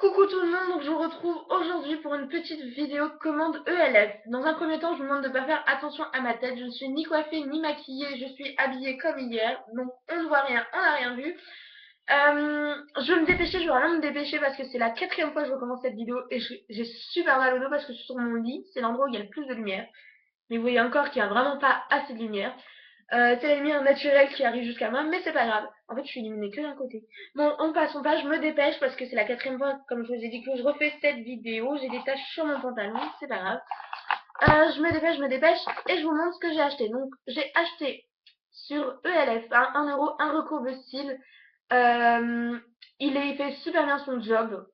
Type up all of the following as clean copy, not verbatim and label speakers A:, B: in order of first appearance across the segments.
A: Coucou tout le monde, donc je vous retrouve aujourd'hui pour une petite vidéo commande ELF. Dans un premier temps, je vous demande de ne pas faire attention à ma tête. Je ne suis ni coiffée ni maquillée, je suis habillée comme hier, donc on ne voit rien, on n'a rien vu. Je vais me dépêcher, je vais vraiment me dépêcher parce que c'est la quatrième fois que je recommence cette vidéo et j'ai super mal au dos parce que je suis sur mon lit, c'est l'endroit où il y a le plus de lumière. Mais vous voyez encore qu'il n'y a vraiment pas assez de lumière. C'est la lumière naturelle qui arrive jusqu'à moi, mais c'est pas grave. En fait, je suis illuminée que d'un côté. Bon, on passe, je me dépêche parce que c'est la quatrième fois, comme je vous ai dit, que je refais cette vidéo. J'ai des taches sur mon pantalon, c'est pas grave. Je me dépêche et je vous montre ce que j'ai acheté. Donc, j'ai acheté sur ELF un euro un recourbe-style. Euh, il fait super bien son job.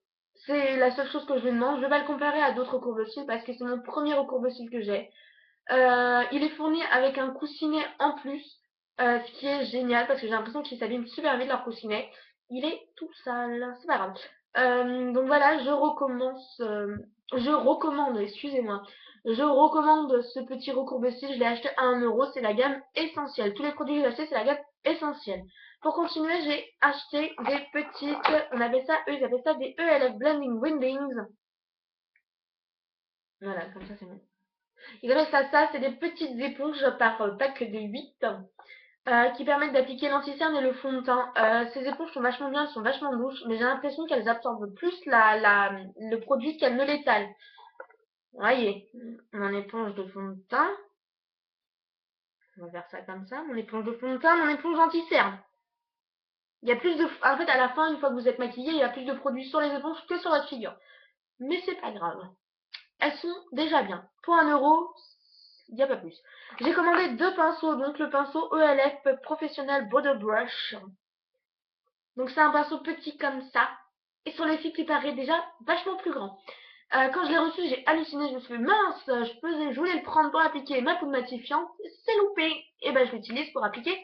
A: C'est la seule chose que je lui demande. Je vais pas le comparer à d'autres recourbe-style parce que c'est mon premier recourbe-style que j'ai. Il est fourni avec un coussinet en plus, ce qui est génial parce que j'ai l'impression qu'ils s'abîment super vite leur coussinet. Il est tout sale, c'est pas grave. Donc voilà, je recommande, excusez-moi, je recommande ce petit recourbe-style. Je l'ai acheté à 1 euro, c'est la gamme essentielle. Tous les produits que j'ai achetés, c'est la gamme essentielle. Pour continuer, j'ai acheté des petites, eux ils appellent ça des ELF Blending Windings. Voilà, comme ça c'est bon. Ils appellent ça, c'est des petites éponges par pack de 8 qui permettent d'appliquer l'anti-cerne et le fond de teint. Ces éponges sont vachement bien, elles sont vachement douces, mais j'ai l'impression qu'elles absorbent plus le produit qu'elles ne l'étalent. Voyez, mon éponge de fond de teint, on va faire ça comme ça, mon éponge de fond de teint, mon éponge anti-cerne. Il y a plus de, en fait, à la fin, une fois que vous êtes maquillé, il y a plus de produits sur les éponges que sur votre figure. Mais c'est pas grave. Elles sont déjà bien. Pour 1 euro, il n'y a pas plus. J'ai commandé deux pinceaux, donc le pinceau ELF Professionnel Border Brush. Donc c'est un pinceau petit comme ça. Et sur le site, il paraît déjà vachement plus grand. Quand je l'ai reçu, j'ai halluciné. Je me suis dit, mince, je voulais le prendre pour appliquer ma poudre matifiante. C'est loupé. Et ben je l'utilise pour appliquer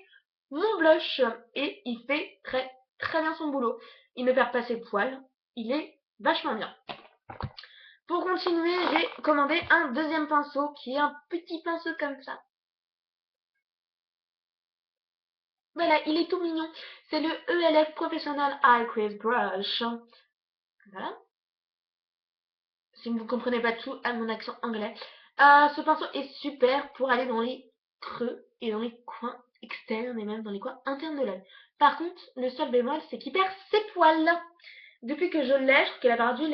A: mon blush. Et il fait très très bien son boulot. Il ne perd pas ses poils. Il est vachement bien. Pour continuer, j'ai commandé un deuxième pinceau qui est un petit pinceau comme ça. Voilà, il est tout mignon. C'est le ELF Professional Eye Crease Brush. Voilà. Si vous ne comprenez pas tout à mon accent anglais. Ce pinceau est super pour aller dans les creux et dans les coins externes et même dans les coins internes de l'œil. Par contre, le seul bémol, c'est qu'il perd ses poils. Depuis que je l'ai, je trouve qu'il a perdu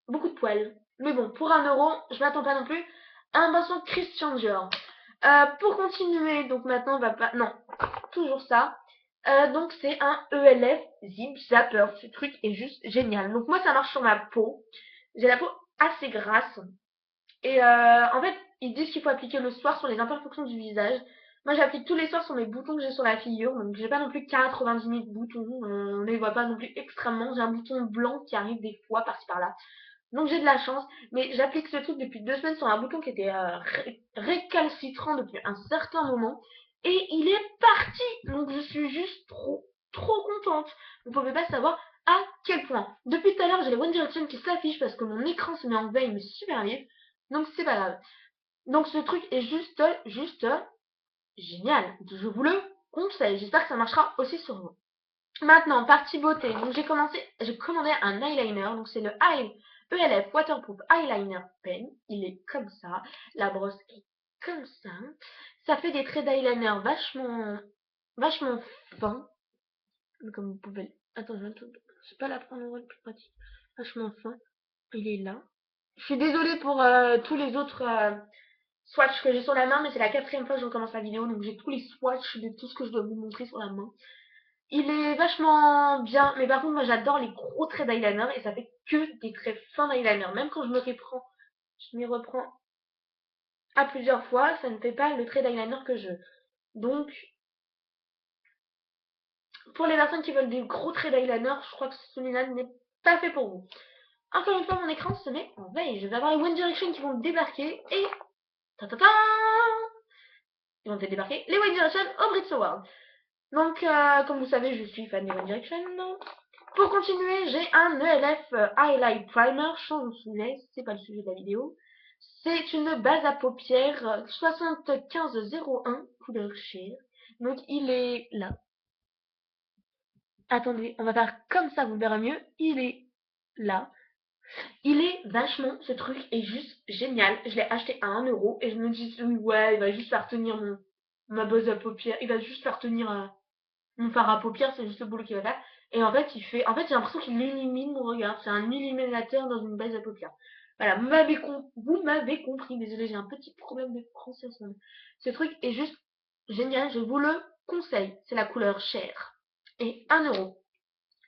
A: beaucoup de poils. Mais bon, pour 1 euro, je m'attends pas non plus à un pinceau Christian Dior. Pour continuer, donc maintenant on va pas... Non, toujours ça. Donc c'est un ELF Zip Zapper. Ce truc est juste génial. Donc moi ça marche sur ma peau. J'ai la peau assez grasse. Et en fait, ils disent qu'il faut appliquer le soir sur les imperfections du visage. Moi j'applique tous les soirs sur mes boutons que j'ai sur la figure. Donc j'ai pas non plus 90 000 boutons. On ne les voit pas non plus extrêmement. J'ai un bouton blanc qui arrive des fois par-ci par-là. Donc j'ai de la chance, mais j'applique ce truc depuis 2 semaines sur un bouton qui était récalcitrant depuis un certain moment. Et il est parti. Donc je suis juste trop contente. Vous pouvez pas savoir à quel point. Depuis tout à l'heure, j'ai les One Direction qui s'affichent parce que mon écran se met en veille, mais super vite. Donc c'est pas grave. Donc ce truc est juste génial. Je vous le conseille. J'espère que ça marchera aussi sur vous. Maintenant, partie beauté. Donc j'ai commandé un eyeliner. Donc c'est le ELF Waterproof Eyeliner Pen. Il est comme ça. La brosse est comme ça. Ça fait des traits d'eyeliner vachement fins. Comme vous pouvez. Attends, je sais pas la prendre le plus pratique. Vachement fin. Il est là. Je suis désolée pour tous les autres swatchs que j'ai sur la main, mais c'est la quatrième fois que je recommence la vidéo, donc j'ai tous les swatchs de tout ce que je dois vous montrer sur la main. Il est vachement bien, mais par contre, moi j'adore les gros traits d'eyeliner et ça fait que des traits fins d'eyeliner. Même quand je m'y reprends à plusieurs fois, ça ne fait pas le trait d'eyeliner que je veux. Donc, pour les personnes qui veulent des gros traits d'eyeliner, je crois que celui-là n'est pas fait pour vous. Encore une fois, mon écran se met en veille. Je vais avoir les One Direction qui vont débarquer et... Ta ta ta, ils vont débarquer les One Direction au Brit Awards. Donc, comme vous savez, je suis fan des One Direction. Pour continuer, j'ai un ELF Highlight Primer, change de sujet, c'est pas le sujet de la vidéo. C'est une base à paupières 7501 couleur sheer. Donc il est là. Attendez, on va faire comme ça, vous verrez mieux. Il est là. Il est vachement, ce truc est juste génial. Je l'ai acheté à 1 euro et je me dis, ouais, il va juste faire tenir ma base à paupières. Il va juste faire tenir mon fard à paupières, c'est juste le boulot qu'il va faire. Et en fait, en fait, j'ai l'impression qu'il illumine mon regard. C'est un illuminateur dans une base à paupières. Voilà, vous m'avez compris. Désolée, j'ai un petit problème de français en ce moment. Ce truc est juste génial. Je vous le conseille. C'est la couleur chair. Et 1 euro.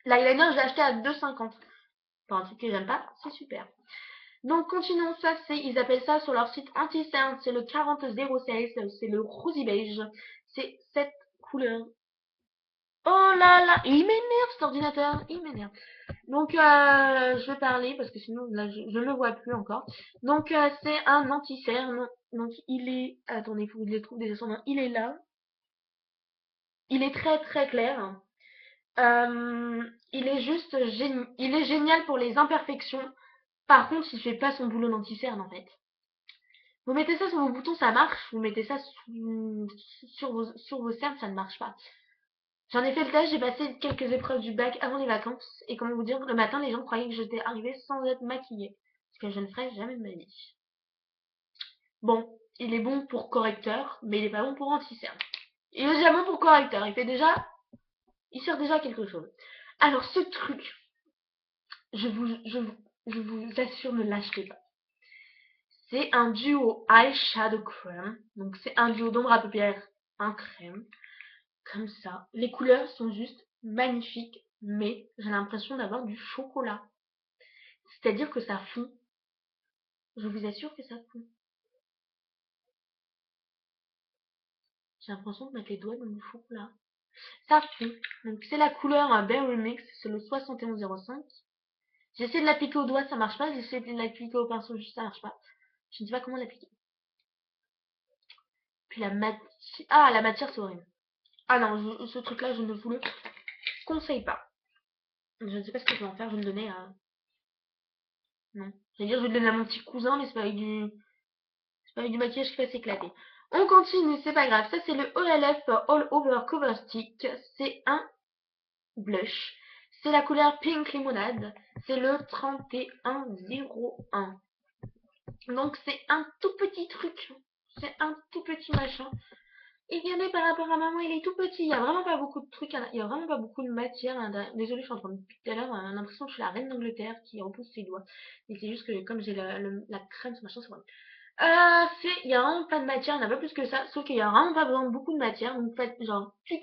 A: L'eyeliner, je l'ai acheté à 2,50. Pour un truc que j'aime pas, c'est super. Donc, continuons. Ça, ils appellent ça sur leur site anti-cerne. C'est le 4006. C'est le rosy beige. C'est cette couleur. Oh là là, il m'énerve cet ordinateur, il m'énerve. Donc je vais parler parce que sinon là je ne le vois plus encore. Donc c'est un anti-cerne. Donc il est, attendez, il faut que je le trouve déjà son nom. Il est là. Il est très très clair. Il est juste il est génial pour les imperfections. Par contre, il fait pas son boulot d'anti-cerne en fait. Vous mettez ça sur vos boutons, ça marche. Vous mettez ça sur vos cernes, ça ne marche pas. J'en ai fait le test, j'ai passé quelques épreuves du bac avant les vacances. Et comment vous dire, le matin, les gens croyaient que j'étais arrivée sans être maquillée. Ce que je ne ferai jamais de ma vie. Bon, il est bon pour correcteur, mais il est pas bon pour anti-cerne. Il est déjà bon pour correcteur, il sert déjà à quelque chose. Alors ce truc, je vous assure, ne l'achetez pas. C'est un duo eyeshadow crème. Donc c'est un duo d'ombre à paupières en crème. Comme ça. Les couleurs sont juste magnifiques, mais j'ai l'impression d'avoir du chocolat. C'est-à-dire que ça fond. Je vous assure que ça fond. J'ai l'impression de mettre les doigts dans du chocolat. Ça fond. Donc c'est la couleur Berry Mix, c'est le 7105. J'essaie de l'appliquer au doigt, ça marche pas. J'essaie de l'appliquer au pinceau, juste ça marche pas. Je ne sais pas comment l'appliquer. Puis la matière... Ah, la matière, c'est horrible. Ah non, ce truc-là, je ne vous le conseille pas. Je ne sais pas ce que je vais en faire, je vais me donner à... Non. Je vais le donner à mon petit cousin, mais c'est pas avec du maquillage qui va s'éclater. On continue, c'est pas grave. Ça, c'est le OLF All Over Cover Stick. C'est un blush. C'est la couleur Pink Limonade. C'est le 3101. Donc, c'est un tout petit truc. C'est un tout petit machin. Et regardez, par rapport à maman, il est tout petit. Il n'y a vraiment pas beaucoup de trucs. Il n'y a vraiment pas beaucoup de matière. Désolée, je suis en train de tout à l'heure. On a l'impression que je suis la reine d'Angleterre qui repousse ses doigts. Et c'est juste que comme j'ai la crème, ce machin, c'est vrai. Il y a vraiment pas de matière, il n'y en a pas plus que ça, sauf qu'il y a vraiment pas besoin de beaucoup de matière, donc faites genre tuc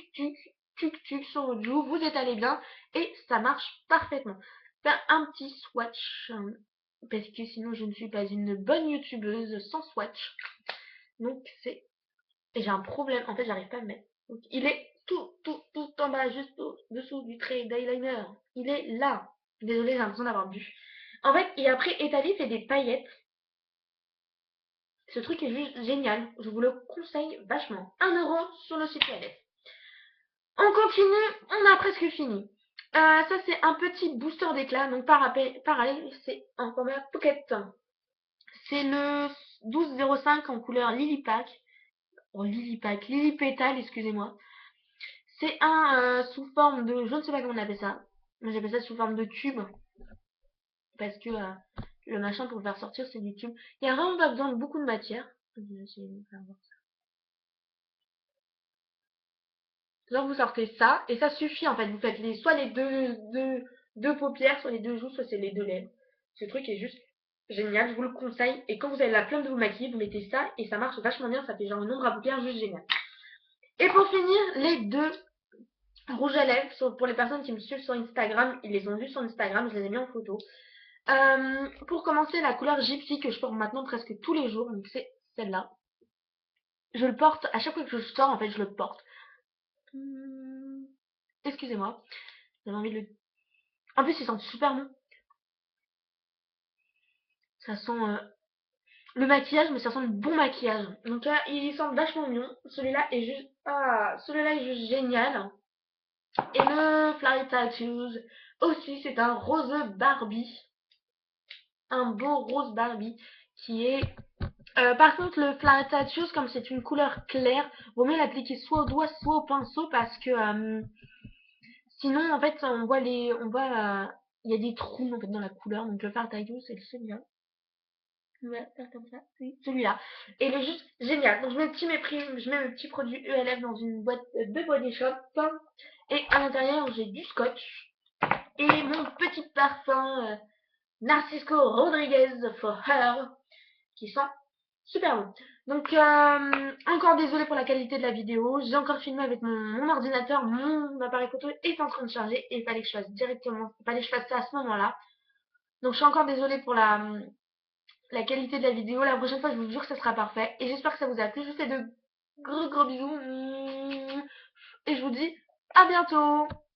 A: sur votre joue, vous étalez bien, et ça marche parfaitement. Faire un petit swatch, parce que sinon je ne suis pas une bonne youtubeuse sans swatch, donc et j'ai un problème, en fait j'arrive pas à le mettre, donc il est tout en bas, juste au-dessous du trait d'eyeliner, il est là, désolée j'ai l'impression d'avoir bu. En fait, et après étalé, fait des paillettes. Ce truc est juste génial. Je vous le conseille vachement. 1 euro sur le site web. On continue. On a presque fini. Ça, c'est un petit booster d'éclat. Donc, pareil, c'est un format pocket. C'est le 1205 en couleur Lily Pack. Oh, Lily Pack. Lily Pétale, excusez-moi. C'est un sous forme de... Je ne sais pas comment on appelle ça. Mais j'appelle ça sous forme de tube. Parce que le machin pour le faire sortir, c'est du tube. Il n'y a vraiment pas besoin de beaucoup de matière. Je vais essayer de faire voir. Genre vous sortez ça et ça suffit en fait. Vous faites soit les deux paupières, soit les deux joues, soit c'est les deux lèvres. Ce truc est juste génial, je vous le conseille. Et quand vous avez la flemme de vous maquiller, vous mettez ça et ça marche vachement bien. Ça fait genre une ombre à paupières juste génial. Et pour finir, les deux rouges à lèvres pour les personnes qui me suivent sur Instagram. Ils les ont vus sur Instagram, je les ai mis en photo. Pour commencer, la couleur Gypsy que je porte maintenant presque tous les jours. Donc c'est celle-là. Je le porte, à chaque fois que je sors en fait, je le porte. Excusez-moi. J'avais envie de le... En plus, il sent super bon. Ça sent le maquillage, mais ça sent le bon maquillage. Donc là, il sent vachement mieux. Celui-là est juste... Ah, celui-là est juste génial. Et le Fly Tattoos aussi, c'est un rose Barbie. Un beau rose Barbie qui est... par contre, le Fly Tattoos, comme c'est une couleur claire, vaut mieux l'appliquer soit au doigt, soit au pinceau parce que... sinon, en fait, on voit Il y a des trous en fait dans la couleur, donc je vais faire taille douce, c'est celui-là. Je vais faire comme ça, c'est celui-là. Et il est juste génial. Donc je mets mes petits produits ELF dans une boîte de Body Shop. Et à l'intérieur, j'ai du scotch et mon petit parfum Narcisco Rodriguez for Her qui sent super bon. Donc encore désolée pour la qualité de la vidéo. J'ai encore filmé avec mon ordinateur, mon appareil photo est en train de charger et il fallait que je fasse directement, il fallait que je fasse ça à ce moment-là. Donc je suis encore désolée pour la qualité de la vidéo. La prochaine fois, je vous jure que ça sera parfait. Et j'espère que ça vous a plu. Je vous fais de gros bisous. Et je vous dis à bientôt.